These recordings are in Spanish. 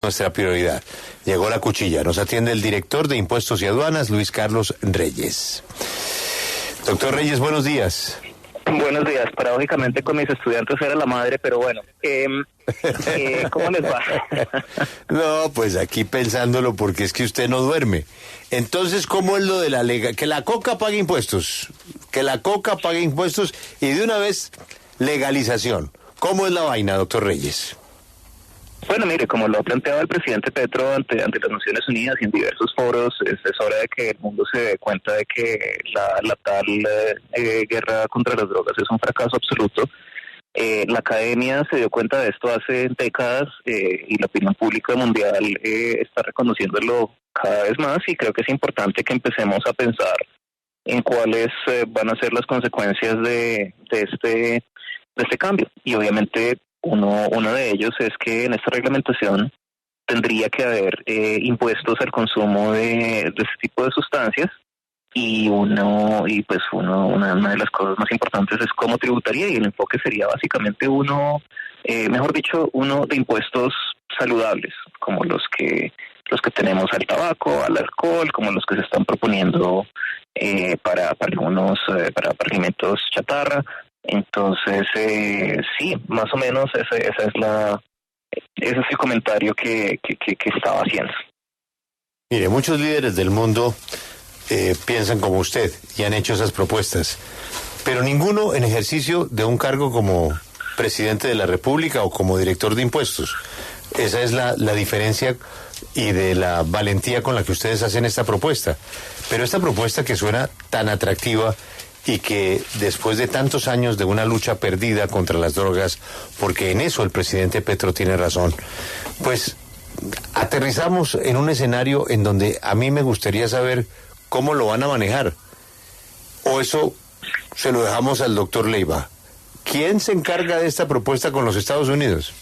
nuestra prioridad. Llegó la cuchilla. Nos atiende el director de Impuestos y Aduanas, Luis Carlos Reyes. Doctor Reyes, buenos días. Buenos días. Paradójicamente con mis estudiantes era la madre, pero bueno. ¿Cómo les va? No, pues aquí pensándolo porque es que usted no duerme. Entonces, ¿cómo es lo de la que la coca pague impuestos? Que la coca pague impuestos y de una vez legalización. ¿Cómo es la vaina, doctor Reyes? Bueno, mire, como lo ha planteado el presidente Petro ante las Naciones Unidas y en diversos foros, es hora de que el mundo se dé cuenta de que la tal guerra contra las drogas es un fracaso absoluto. La academia se dio cuenta de esto hace décadas y la opinión pública mundial está reconociéndolo cada vez más, y creo que es importante que empecemos a pensar en cuáles van a ser las consecuencias de este cambio. Y obviamente uno de ellos es que en esta reglamentación tendría que haber impuestos al consumo de este tipo de sustancias, y una de las cosas más importantes es cómo tributaría, y el enfoque sería básicamente uno de impuestos saludables, como los que tenemos al tabaco, al alcohol, como los que se están proponiendo para alimentos chatarra. Entonces, sí, más o menos ese es el comentario que estaba haciendo. Mire, muchos líderes del mundo piensan como usted y han hecho esas propuestas, pero ninguno en ejercicio de un cargo como presidente de la República o como director de impuestos. Esa es la diferencia y de la valentía con la que ustedes hacen esta propuesta. Pero esta propuesta que suena tan atractiva y que después de tantos años de una lucha perdida contra las drogas, porque en eso el presidente Petro tiene razón, pues aterrizamos en un escenario en donde a mí me gustaría saber cómo lo van a manejar. O eso se lo dejamos al doctor Leiva. ¿Quién se encarga de esta propuesta con los Estados Unidos?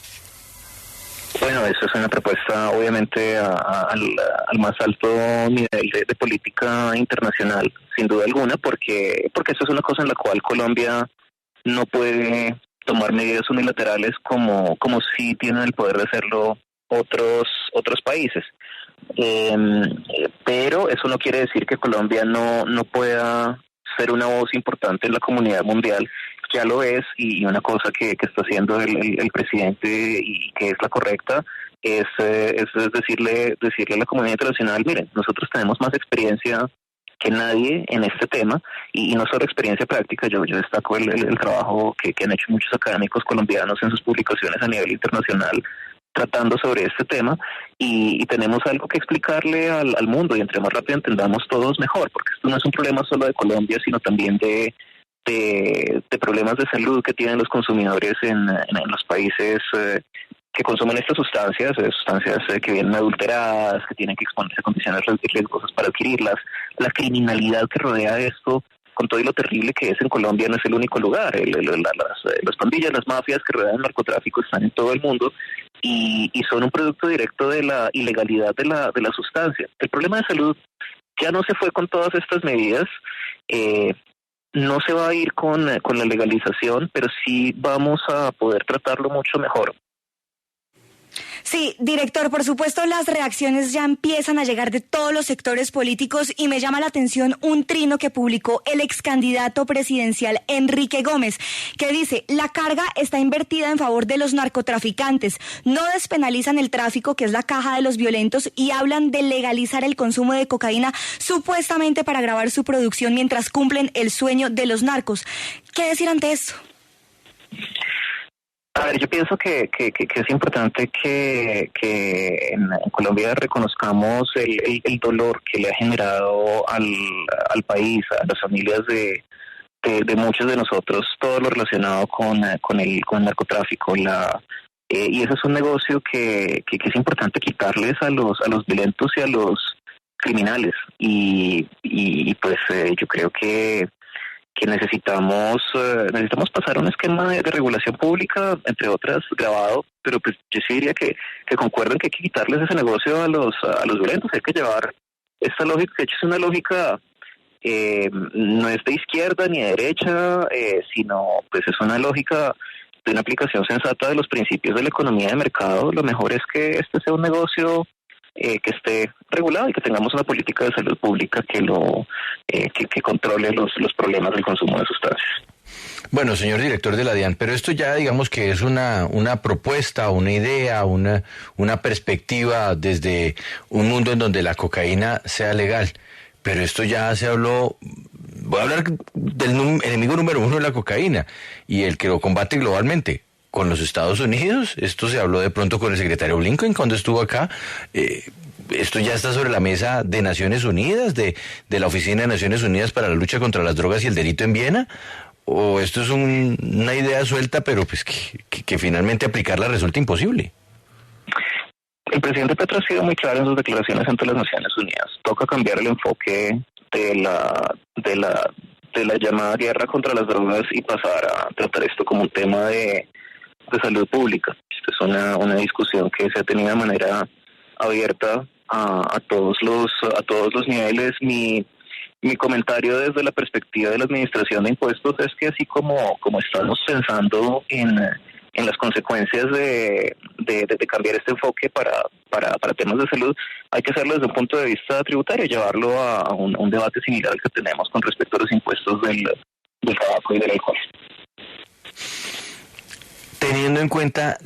Bueno, eso es una propuesta obviamente al más alto nivel de política internacional, sin duda alguna, porque eso es una cosa en la cual Colombia no puede tomar medidas unilaterales como si tienen el poder de hacerlo otros países. Pero eso no quiere decir que Colombia no pueda ser una voz importante en la comunidad mundial. Ya lo es, y una cosa que está haciendo el presidente y que es la correcta es decirle a la comunidad internacional: miren, nosotros tenemos más experiencia que nadie en este tema, y no solo experiencia práctica. Yo destaco el trabajo que han hecho muchos académicos colombianos en sus publicaciones a nivel internacional tratando sobre este tema, y tenemos algo que explicarle al mundo, y entre más rápido entendamos todos mejor, porque esto no es un problema solo de Colombia, sino también de problemas de salud que tienen los consumidores en los países que consumen estas sustancias que vienen adulteradas, que tienen que exponerse a condiciones riesgosas para adquirirlas. La criminalidad que rodea esto, con todo y lo terrible que es en Colombia, no es el único lugar. Las pandillas, las mafias que rodean el narcotráfico están en todo el mundo, y son un producto directo de la ilegalidad de la sustancia. El problema de salud ya no se fue con todas estas medidas. No se va a ir con la legalización, pero sí vamos a poder tratarlo mucho mejor. Sí, director, por supuesto las reacciones ya empiezan a llegar de todos los sectores políticos, y me llama la atención un trino que publicó el ex candidato presidencial Enrique Gómez, que dice: la carga está invertida en favor de los narcotraficantes, no despenalizan el tráfico, que es la caja de los violentos, y hablan de legalizar el consumo de cocaína supuestamente para grabar su producción mientras cumplen el sueño de los narcos. ¿Qué decir ante esto? A ver, yo pienso que es importante que en Colombia reconozcamos el dolor que le ha generado al país, a las familias de muchos de nosotros, todo lo relacionado con el narcotráfico. Y ese es un negocio que es importante quitarles a los violentos y a los criminales. Y pues yo creo que necesitamos pasar a un esquema de regulación pública, entre otras, grabado, pero pues yo sí diría que concuerden que hay que quitarles ese negocio a los violentos. Hay que llevar esta lógica, que de hecho es una lógica, no es de izquierda ni de derecha, sino pues es una lógica de una aplicación sensata de los principios de la economía de mercado, lo mejor es que este sea un negocio que esté regulado y que tengamos una política de salud pública que controle los problemas del consumo de sustancias. Bueno, señor director de la DIAN, pero esto ya digamos que es una propuesta, una idea, una perspectiva desde un mundo en donde la cocaína sea legal. Pero esto ya se habló, voy a hablar del enemigo número uno de la cocaína y el que lo combate globalmente, con los Estados Unidos. Esto se habló de pronto con el secretario Blinken cuando estuvo acá. Esto ya está sobre la mesa de Naciones Unidas, de la Oficina de Naciones Unidas para la Lucha contra las Drogas y el Delito en Viena. ¿O esto es una idea suelta, pero pues que finalmente aplicarla resulta imposible? El presidente Petro ha sido muy claro en sus declaraciones ante las Naciones Unidas. Toca cambiar el enfoque de la llamada guerra contra las drogas y pasar a tratar esto como un tema de salud pública. Esta es una discusión que se ha tenido de manera abierta a todos los niveles. Mi comentario desde la perspectiva de la administración de impuestos es que así como estamos pensando en las consecuencias de cambiar este enfoque para temas de salud, hay que hacerlo desde un punto de vista tributario, llevarlo a un debate similar al que tenemos con respecto a los impuestos del tabaco y del alcohol. Teniendo en cuenta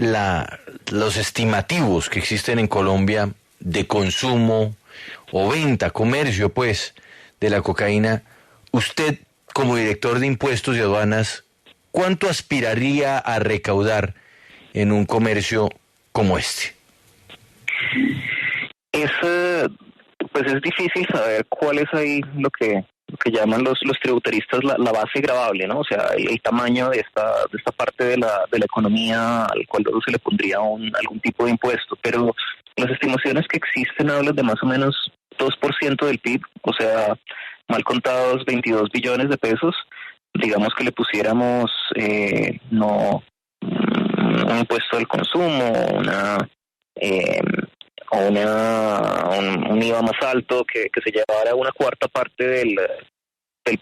los estimativos que existen en Colombia de consumo o venta, comercio, pues, de la cocaína, usted, como director de impuestos y aduanas, ¿cuánto aspiraría a recaudar en un comercio como este? Pues es difícil saber cuál es ahí lo que llaman los tributaristas la base gravable, ¿no? O sea, el tamaño de esta parte de la economía al cual luego se le pondría algún tipo de impuesto, pero las estimaciones que existen hablan de más o menos 2% del PIB, o sea, mal contados 22 billones de pesos. Digamos que le pusiéramos un impuesto al consumo, un IVA más alto que se llevara una cuarta parte del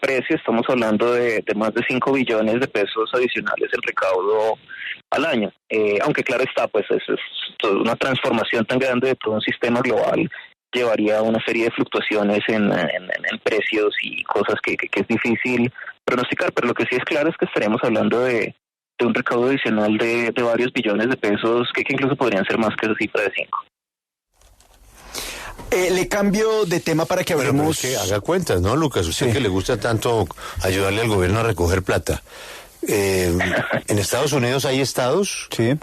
precio. Estamos hablando de más de 5 billones de pesos adicionales en recaudo al año. Aunque claro está, pues es toda una transformación tan grande de todo un sistema global, llevaría a una serie de fluctuaciones en precios y cosas que es difícil pronosticar, pero lo que sí es claro es que estaremos hablando de un recaudo adicional de varios billones de pesos que incluso podrían ser más que esa cifra de 5. Le cambio de tema para que hablemos... Pero es que haga cuentas, ¿no, Lucas? Usted sí, que le gusta tanto ayudarle al gobierno a recoger plata. En Estados Unidos hay estados, sí,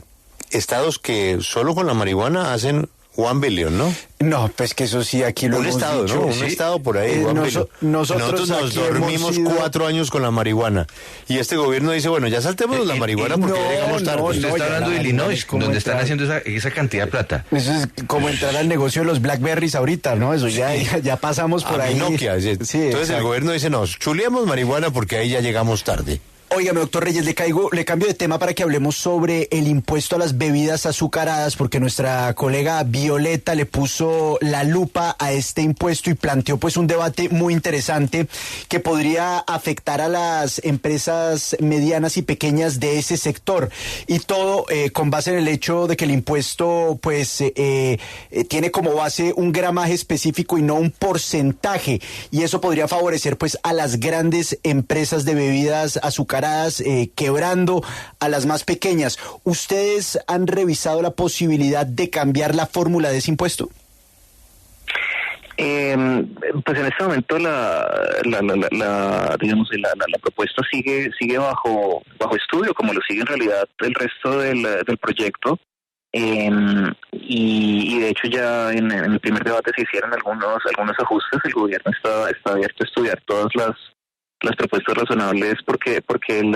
que solo con la marihuana hacen 1 billion, ¿no? No, pues que eso sí, aquí lo hemos estado, dicho. ¿no? ¿Sí? Un estado por ahí, nosotros nos dormimos 4 años con la marihuana. Y este gobierno dice, bueno, ya saltemos la marihuana porque ya llegamos tarde. Usted está hablando de Illinois, donde están haciendo esa cantidad de plata. Eso es como entrar al negocio de los Blackberries ahorita, ¿no? Eso ya pasamos por ahí. Nokia, sí. Entonces exacto. El gobierno dice, no, chuleamos marihuana porque ahí ya llegamos tarde. Óigame, doctor Reyes, le cambio de tema para que hablemos sobre el impuesto a las bebidas azucaradas, porque nuestra colega Violeta le puso la lupa a este impuesto y planteó pues un debate muy interesante que podría afectar a las empresas medianas y pequeñas de ese sector. Y todo con base en el hecho de que el impuesto pues tiene como base un gramaje específico y no un porcentaje. Y eso podría favorecer pues a las grandes empresas de bebidas azucaradas, quebrando a las más pequeñas. ¿Ustedes han revisado la posibilidad de cambiar la fórmula de ese impuesto? Pues en este momento la propuesta sigue bajo estudio, como lo sigue en realidad el resto del proyecto. Y de hecho ya en el primer debate se hicieron algunos ajustes. El gobierno está abierto a estudiar todas las propuestas razonables porque en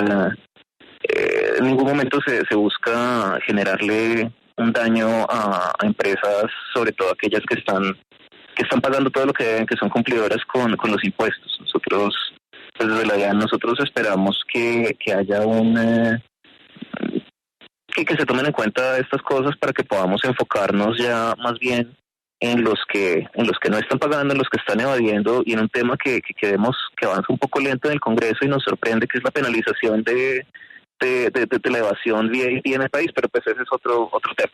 ningún momento se busca generarle un daño a empresas, sobre todo aquellas que están pagando todo lo que deben, que son cumplidoras con los impuestos. Nosotros, pues desde la DIAN, esperamos que haya que se tomen en cuenta estas cosas para que podamos enfocarnos ya más bien en los que no están pagando, en los que están evadiendo, y en un tema que vemos que avanza un poco lento en el Congreso y nos sorprende, que es la penalización de de la evasión vía en el país, pero pues ese es otro tema.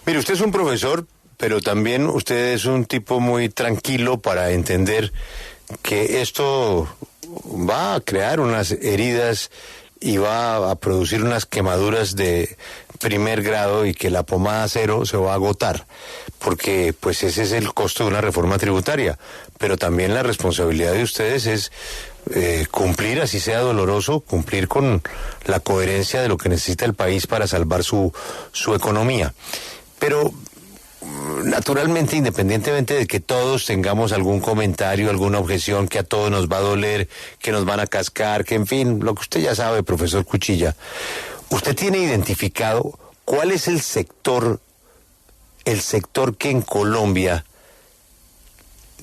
Mire, usted es un profesor, pero también usted es un tipo muy tranquilo para entender que esto va a crear unas heridas y va a producir unas quemaduras de primer grado y que la pomada cero se va a agotar, porque pues ese es el costo de una reforma tributaria, pero también la responsabilidad de ustedes es cumplir, así sea doloroso, cumplir con la coherencia de lo que necesita el país para salvar su economía. Pero naturalmente, independientemente de que todos tengamos algún comentario, alguna objeción, que a todos nos va a doler, que nos van a cascar, que en fin, lo que usted ya sabe, profesor Cuchilla, ¿usted tiene identificado cuál es el sector que en Colombia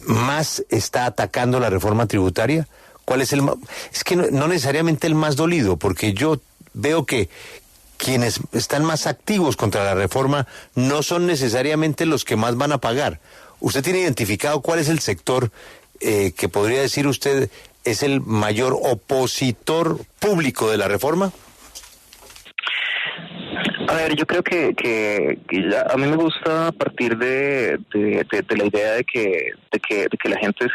más está atacando la reforma tributaria? ¿Cuál es es que no necesariamente el más dolido, porque yo veo que quienes están más activos contra la reforma no son necesariamente los que más van a pagar. ¿Usted tiene identificado cuál es el sector que podría decir usted es el mayor opositor público de la reforma? A ver, yo creo que a mí me gusta partir de la idea de que la gente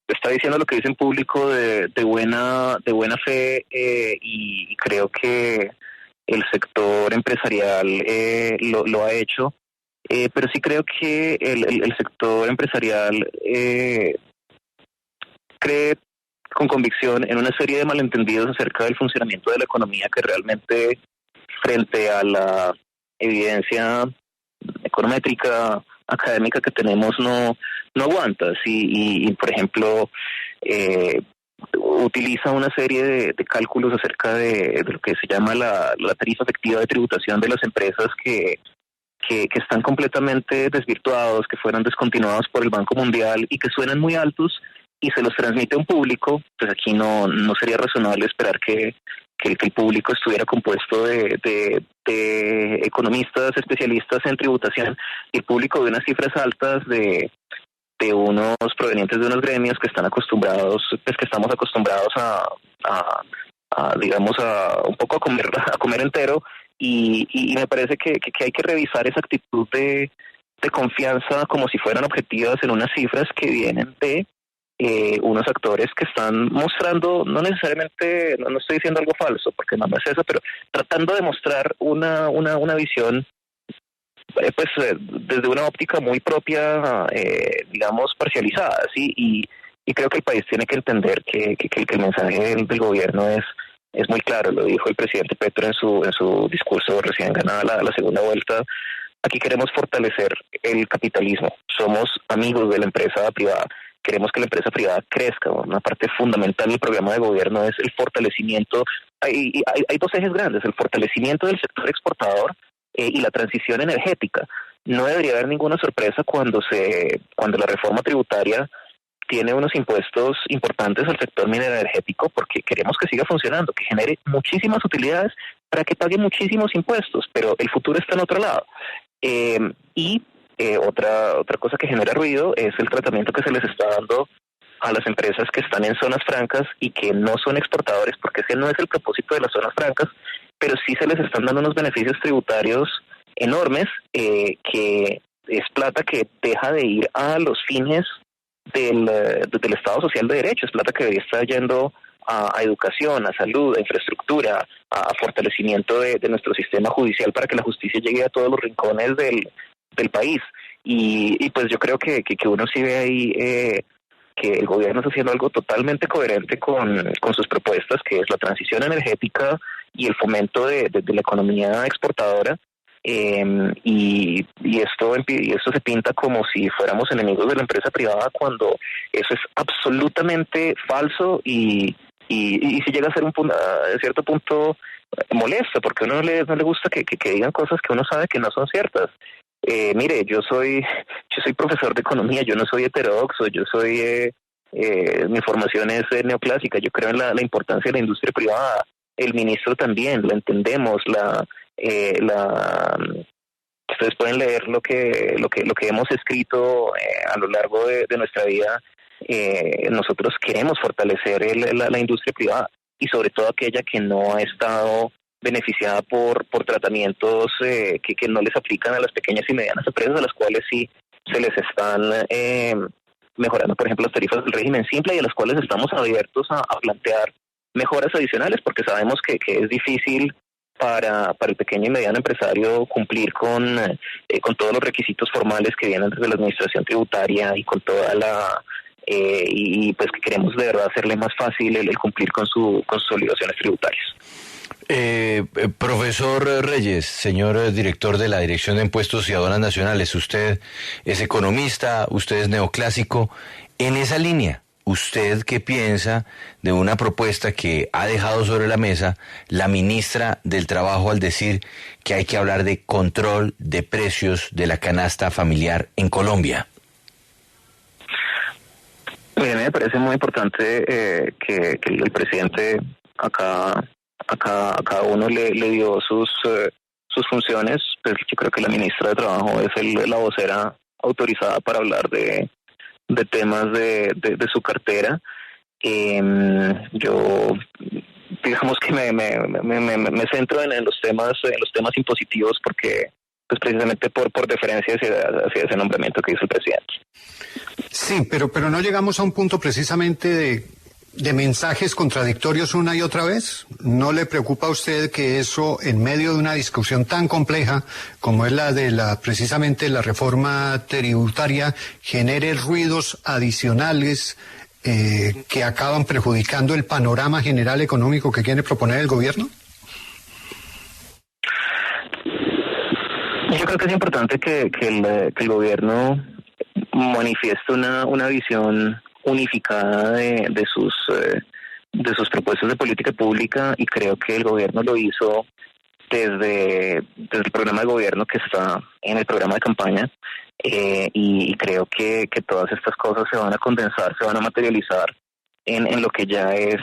está diciendo lo que dice en público de buena fe, y creo que el sector empresarial lo ha hecho, pero sí creo que el sector empresarial cree con convicción en una serie de malentendidos acerca del funcionamiento de la economía que realmente, frente a la evidencia econométrica, académica que tenemos, no aguanta. Y por ejemplo, utiliza una serie de cálculos acerca de lo que se llama la tarifa efectiva de tributación de las empresas que están completamente desvirtuados, que fueron descontinuados por el Banco Mundial y que suenan muy altos y se los transmite a un público. Pues aquí no sería razonable esperar que el público estuviera compuesto de economistas especialistas en tributación, y el público de unas cifras altas de unos provenientes de unos gremios que están acostumbrados, pues que estamos acostumbrados a digamos, a un poco a comer entero, y me parece que hay que revisar esa actitud de confianza como si fueran objetivas en unas cifras que vienen de unos actores que están mostrando, no necesariamente, no estoy diciendo algo falso, porque no es eso, pero tratando de mostrar una visión pues desde una óptica muy propia, digamos, parcializada, ¿sí? Y creo que el país tiene que entender que el mensaje del gobierno es muy claro. Lo dijo el presidente Petro en su discurso recién ganada la segunda vuelta. Aquí queremos fortalecer el capitalismo, somos amigos de la empresa privada, queremos que la empresa privada crezca. Una parte fundamental del programa de gobierno es el fortalecimiento. Hay dos ejes grandes: el fortalecimiento del sector exportador y la transición energética. No debería haber ninguna sorpresa cuando la reforma tributaria tiene unos impuestos importantes al sector minero energético, porque queremos que siga funcionando, que genere muchísimas utilidades para que pague muchísimos impuestos, pero el futuro está en otro lado. Otra cosa que genera ruido es el tratamiento que se les está dando a las empresas que están en zonas francas y que no son exportadores, porque ese no es el propósito de las zonas francas, pero sí se les están dando unos beneficios tributarios enormes, que es plata que deja de ir a los fines del Estado Social de Derecho, es plata que debería estar yendo a educación, a salud, a infraestructura, a fortalecimiento de nuestro sistema judicial para que la justicia llegue a todos los rincones del país. Y pues yo creo que uno sí ve ahí que el gobierno está haciendo algo totalmente coherente con sus propuestas, que es la transición energética y el fomento de la economía exportadora, y esto se pinta como si fuéramos enemigos de la empresa privada, cuando eso es absolutamente falso, y si llega a ser a cierto punto molesto, porque a uno no le gusta que digan cosas que uno sabe que no son ciertas. Mire, yo soy profesor de economía, yo no soy heterodoxo, mi formación es neoclásica, yo creo en la importancia de la industria privada. El ministro también, la entendemos, ustedes pueden leer lo que hemos escrito a lo largo de nuestra vida. Nosotros queremos fortalecer la industria privada. y sobre todo aquella que no ha estado beneficiada por tratamientos que no les aplican a las pequeñas y medianas empresas, a las cuales sí se les están mejorando, por ejemplo, las tarifas del régimen simple, y a las cuales estamos abiertos a plantear mejoras adicionales, porque sabemos que es difícil para el pequeño y mediano empresario cumplir con todos los requisitos formales que vienen desde la administración tributaria y con toda la y pues que queremos de verdad hacerle más fácil el cumplir con sus obligaciones tributarias. Profesor Reyes, señor director de la Dirección de Impuestos y Aduanas Nacionales, usted es economista, usted es neoclásico. En esa línea, ¿usted qué piensa de una propuesta que ha dejado sobre la mesa la ministra del Trabajo al decir que hay que hablar de control de precios de la canasta familiar en Colombia? Bien, me parece muy importante que el presidente a cada uno le dio sus funciones. Pues yo creo que la ministra de Trabajo es la vocera autorizada para hablar de temas de su cartera. Yo digamos que me centro en los temas impositivos, porque pues precisamente por deferencia hacia ese nombramiento que hizo el presidente. Sí, pero no llegamos a un punto precisamente de mensajes contradictorios una y otra vez. ¿No le preocupa a usted que eso, en medio de una discusión tan compleja como es la de precisamente la reforma tributaria, genere ruidos adicionales que acaban perjudicando el panorama general económico que quiere proponer el gobierno? Yo creo que es importante que el gobierno manifieste una visión unificada de sus propuestas de política pública, y creo que el gobierno lo hizo desde el programa de gobierno que está en el programa de campaña, y creo que todas estas cosas se van a condensar, se van a materializar en lo que ya es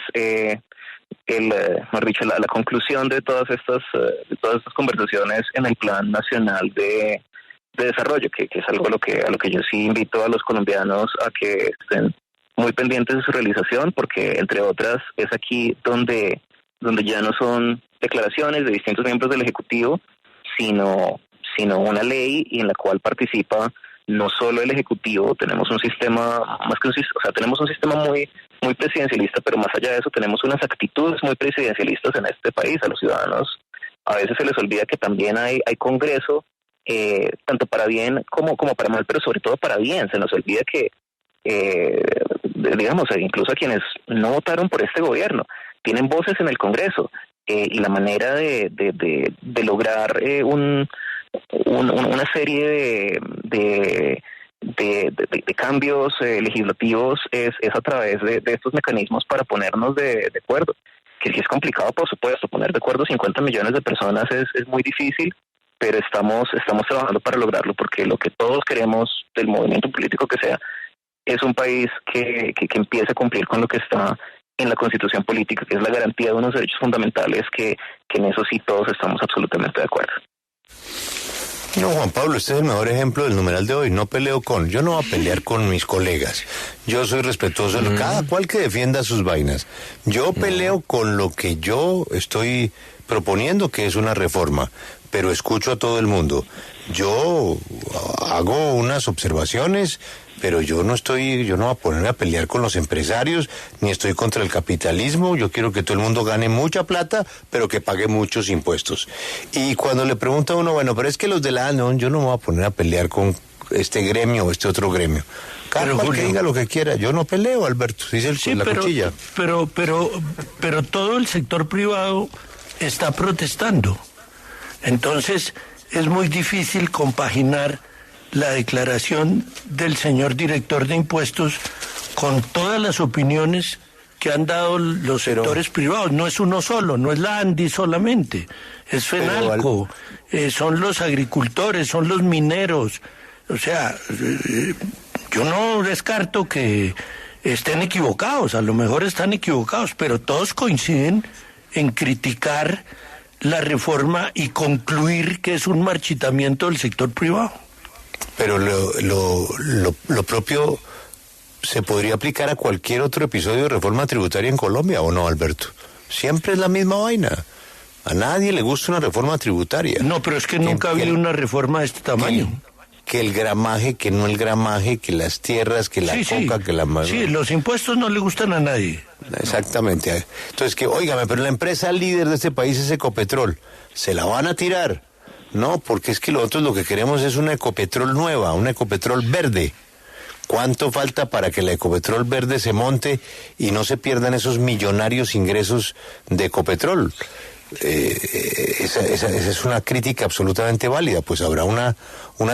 mejor dicho, la conclusión de todas estas conversaciones en el Plan Nacional de Desarrollo, que es algo a lo que yo sí invito a los colombianos a que estén muy pendientes de su realización, porque entre otras es aquí donde ya no son declaraciones de distintos miembros del Ejecutivo, sino una ley, y en la cual participa no solo el Ejecutivo. Tenemos un sistema tenemos un sistema muy presidencialista, pero más allá de eso tenemos unas actitudes muy presidencialistas en este país. A los ciudadanos a veces se les olvida que también hay Congreso, tanto para bien como para mal, pero sobre todo para bien. Se nos olvida que digamos, incluso a quienes no votaron por este gobierno tienen voces en el Congreso, y la manera de lograr una serie de cambios legislativos es a través de estos mecanismos para ponernos de acuerdo, que sí es complicado, por supuesto. Poner de acuerdo 50 millones de personas es muy difícil, pero estamos trabajando para lograrlo, porque lo que todos queremos del movimiento político que sea es un país que empiece a cumplir con lo que está en la Constitución política, que es la garantía de unos derechos fundamentales, que en eso sí todos estamos absolutamente de acuerdo. No, Juan Pablo, este es el mejor ejemplo del numeral de hoy. Yo no voy a pelear con mis colegas. Yo soy respetuoso de cada cual que defienda sus vainas. Yo peleo con lo que yo estoy proponiendo, que es una reforma, pero escucho a todo el mundo. Yo hago unas observaciones, pero yo no voy a ponerme a pelear con los empresarios, ni estoy contra el capitalismo. Yo quiero que todo el mundo gane mucha plata, pero que pague muchos impuestos. Y cuando le pregunta a uno, bueno, pero es que los de yo no me voy a poner a pelear con este gremio o este otro gremio. Cada cual que diga lo que quiera. Yo no peleo, Alberto, dice la cuchilla. Pero todo el sector privado está protestando. Entonces es muy difícil compaginar la declaración del señor director de impuestos con todas las opiniones que han dado los sectores privados. No es uno solo, no es la ANDI solamente, es FENALCO, son los agricultores, son los mineros. O sea, yo no descarto que estén equivocados, a lo mejor están equivocados, pero todos coinciden en criticar la reforma y concluir que es un marchitamiento del sector privado. Pero lo propio se podría aplicar a cualquier otro episodio de reforma tributaria en Colombia, ¿o no, Alberto? Siempre es la misma vaina. A nadie le gusta una reforma tributaria. No, pero es que nunca ha habido una reforma de este tamaño. Que el gramaje, que no el gramaje, que las tierras, que la coca, que la... Sí, los impuestos no le gustan a nadie. Exactamente. Entonces, que, óigame, pero la empresa líder de este país es Ecopetrol. ¿Se la van a tirar? No, porque es que nosotros lo que queremos es una Ecopetrol nueva, una Ecopetrol verde. ¿Cuánto falta para que la Ecopetrol verde se monte y no se pierdan esos millonarios ingresos de Ecopetrol? Esa es una crítica absolutamente válida, pues habrá una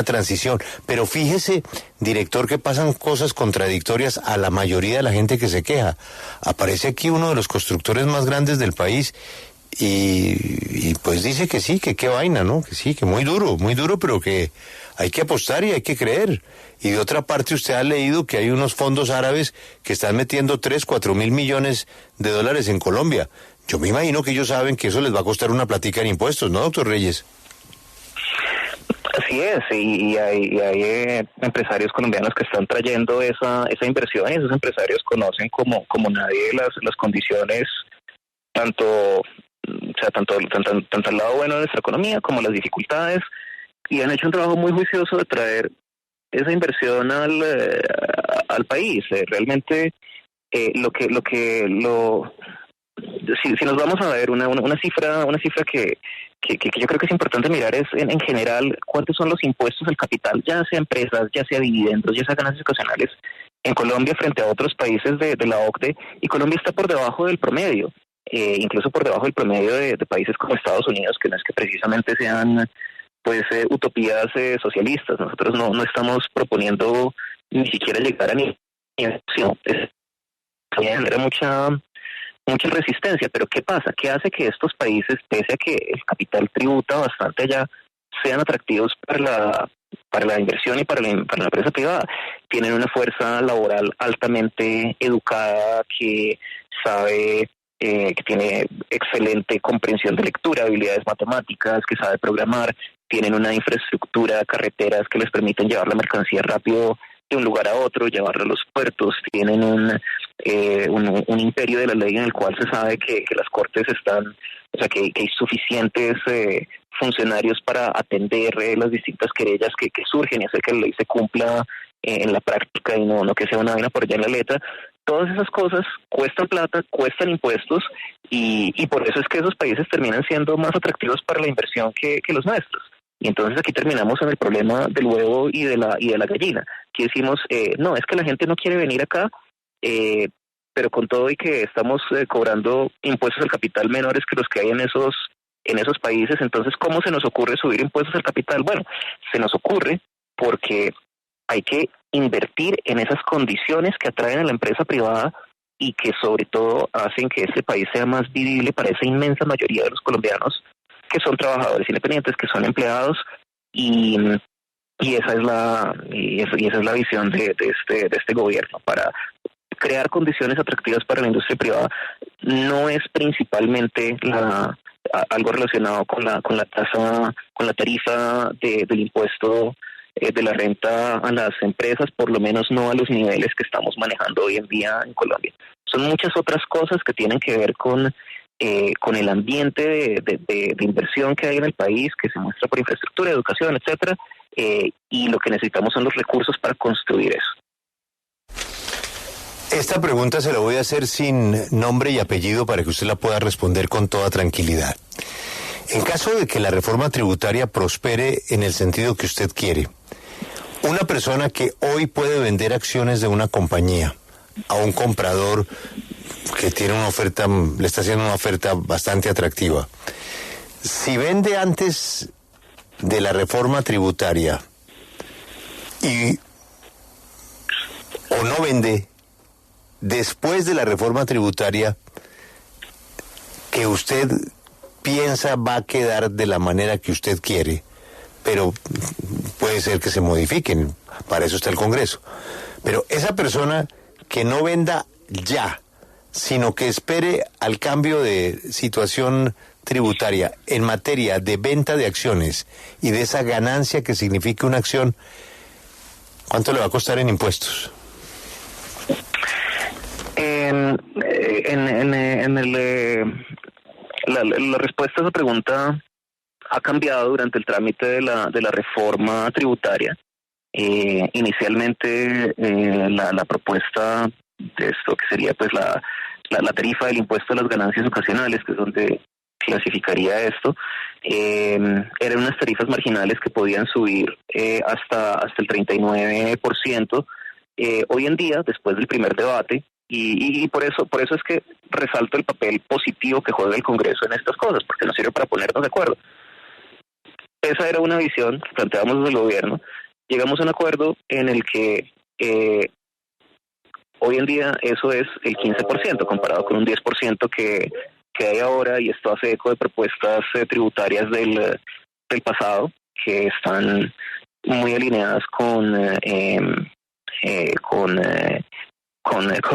transición. Pero fíjese, director, que pasan cosas contradictorias a la mayoría de la gente que se queja. Aparece aquí uno de los constructores más grandes del país y pues dice que sí, que qué vaina, ¿no? Que sí, que muy duro, pero que hay que apostar y hay que creer. Y de otra parte usted ha leído que hay unos fondos árabes que están metiendo 3-4 mil millones de dólares en Colombia. Yo me imagino que ellos saben que eso les va a costar una platica en impuestos, ¿no, doctor Reyes? Así es, y hay empresarios colombianos que están trayendo esa inversión, y esos empresarios conocen como nadie las condiciones, tanto al lado bueno de nuestra economía como las dificultades, y han hecho un trabajo muy juicioso de traer esa inversión al país. Realmente si nos vamos a ver una cifra que yo creo que es importante mirar es en general cuántos son los impuestos al capital, ya sea empresas, ya sea dividendos, ya sea ganancias ocasionales en Colombia frente a otros países de la OCDE, y Colombia está por debajo del promedio, incluso por debajo del promedio de países como Estados Unidos, que no es que precisamente sean pues utopías socialistas. Nosotros no estamos proponiendo ni siquiera llegar a ni genera mucha resistencia, pero ¿qué pasa? ¿Qué hace que estos países, pese a que el capital tributa bastante allá, sean atractivos para la inversión y para la empresa privada? Tienen una fuerza laboral altamente educada, que sabe, que tiene excelente comprensión de lectura, habilidades matemáticas, que sabe programar, tienen una infraestructura, carreteras que les permiten llevar la mercancía rápido de un lugar a otro, llevarlo a los puertos, tienen un imperio de la ley en el cual se sabe que las cortes están, o sea, que hay suficientes funcionarios para atender las distintas querellas que surgen y hacer que la ley se cumpla en la práctica y no que sea una vaina por allá en la letra. Todas esas cosas cuestan plata, cuestan impuestos, y por eso es que esos países terminan siendo más atractivos para la inversión que los nuestros. Y entonces aquí terminamos en el problema del huevo y de la gallina, que decimos, no, es que la gente no quiere venir acá, pero con todo y que estamos cobrando impuestos al capital menores que los que hay en esos países, entonces ¿cómo se nos ocurre subir impuestos al capital? Bueno, se nos ocurre porque hay que invertir en esas condiciones que atraen a la empresa privada y que sobre todo hacen que este país sea más vivible para esa inmensa mayoría de los colombianos que son trabajadores independientes, que son empleados, y esa es la visión de este gobierno, para crear condiciones atractivas para la industria privada. No es principalmente algo relacionado con la tasa, con la tarifa del impuesto de la renta a las empresas, por lo menos no a los niveles que estamos manejando hoy en día en Colombia. Son muchas otras cosas que tienen que ver con el ambiente de inversión que hay en el país, que se muestra por infraestructura, educación, etcétera, y lo que necesitamos son los recursos para construir eso. Esta pregunta se la voy a hacer sin nombre y apellido para que usted la pueda responder con toda tranquilidad. En caso de que la reforma tributaria prospere en el sentido que usted quiere, una persona que hoy puede vender acciones de una compañía a un comprador que tiene una oferta, le está haciendo una oferta bastante atractiva, si vende antes de la reforma tributaria o no vende después de la reforma tributaria, que usted piensa va a quedar de la manera que usted quiere, pero puede ser que se modifiquen, para eso está el Congreso. Pero esa persona que no venda ya, sino que espere al cambio de situación tributaria en materia de venta de acciones y de esa ganancia que significa una acción, ¿cuánto le va a costar en impuestos? La respuesta a esa pregunta ha cambiado durante el trámite de la reforma tributaria. Inicialmente la propuesta de esto, que sería pues la tarifa del impuesto a las ganancias ocasionales, que es donde clasificaría esto, eran unas tarifas marginales que podían subir hasta el 39%. Hoy en día, después del primer debate, y por eso es que resalto el papel positivo que juega el Congreso en estas cosas, porque nos sirve para ponernos de acuerdo. Esa era una visión que planteábamos desde el gobierno. Llegamos a un acuerdo en el que hoy en día eso es el 15%, comparado con un 10% que hay ahora, y esto hace eco de propuestas tributarias del pasado, que están muy alineadas con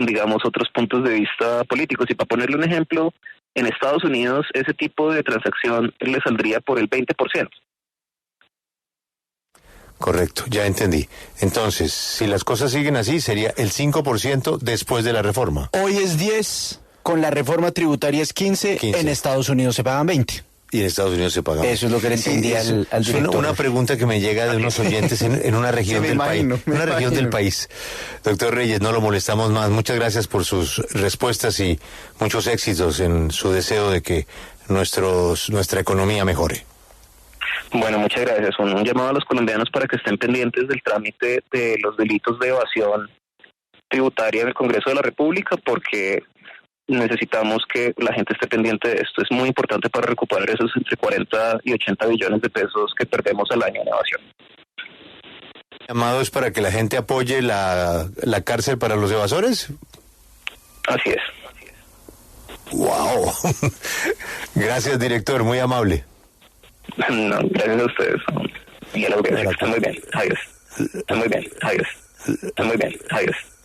digamos otros puntos de vista políticos. Y para ponerle un ejemplo, en Estados Unidos ese tipo de transacción le saldría por el 20%. Correcto, ya entendí. Entonces, si las cosas siguen así, sería el 5% después de la reforma. Hoy es 10, con la reforma tributaria es 15. En Estados Unidos se pagan 20. Y en Estados Unidos se paga. Eso es lo que le entendí al director. Una pregunta que me llega de unos oyentes en una región del país. Una región del país. Doctor Reyes, no lo molestamos más. Muchas gracias por sus respuestas y muchos éxitos en su deseo de que nuestra economía mejore. Bueno, muchas gracias. Un llamado a los colombianos para que estén pendientes del trámite de los delitos de evasión tributaria en el Congreso de la República, porque necesitamos que la gente esté pendiente de esto. Es muy importante para recuperar esos entre 40 y 80 billones de pesos que perdemos al año en evasión. ¿El llamado es para que la gente apoye la cárcel para los evasores? Así es. ¡Wow! Gracias, director, muy amable. No, gracias a ustedes. Y a la audiencia. Está muy bien. Adiós. Está muy bien. Adiós. Está muy bien. Adiós.